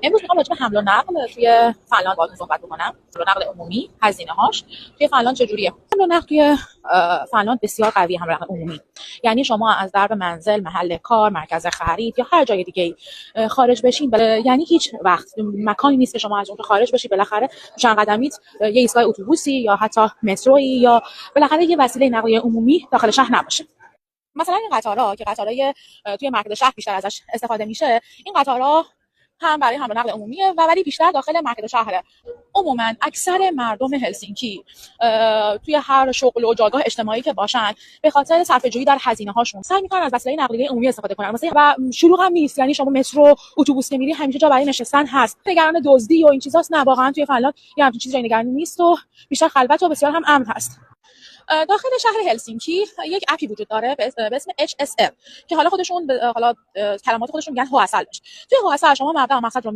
امروز میخوام راجع به حمل و نقل توی فنلاند باهاتون صحبت بکنم. حمل و نقل عمومی، هزینه‌هاش توی فنلاند چجوریه؟ حمل و نقل توی فنلاند بسیار قویه. حمل و نقل عمومی یعنی شما از درب منزل، محل کار، مرکز خرید یا هر جای دیگه خارج بشین، یعنی هیچ وقت مکانی نیست که شما از اون خارج بشی، بالاخره چند قدمیت یه ایستگاه اتوبوسی یا حتی متروی یا بالاخره یه وسیله نقلیه عمومی داخل شهر نباشه. مثلا این قطارها که قطارهای توی مرکز شهر بیشتر ازش استفاده میشه، این قطارها هم برای حمل و نقل عمومیه و ولی بیشتر داخل مرکز شهره. عموما اکثر مردم هلسینکی توی هر شغل و جایگاه اجتماعی که باشن، به خاطر صرفه‌جویی در هزینه‌هاشون سعی می‌کنن از وسایل نقلیه عمومی استفاده کنن. مثلا و شلوغ هم نیست، یعنی شما مترو، اتوبوس که میری همیشه جا برای نشستن هست. نگران دزدی و این چیزاست نه، واقعا توی فنلاند یه همچین چیزی نگرانی نیست و بیشتر خلوت و بسیار هم امن هست. داخل شهر هلسینکی یک اپی وجود داره به اسم HSL که حالا خودشون کلمات خودشون میگن هواسل. توی هواسل شما مبدا و مقصد رو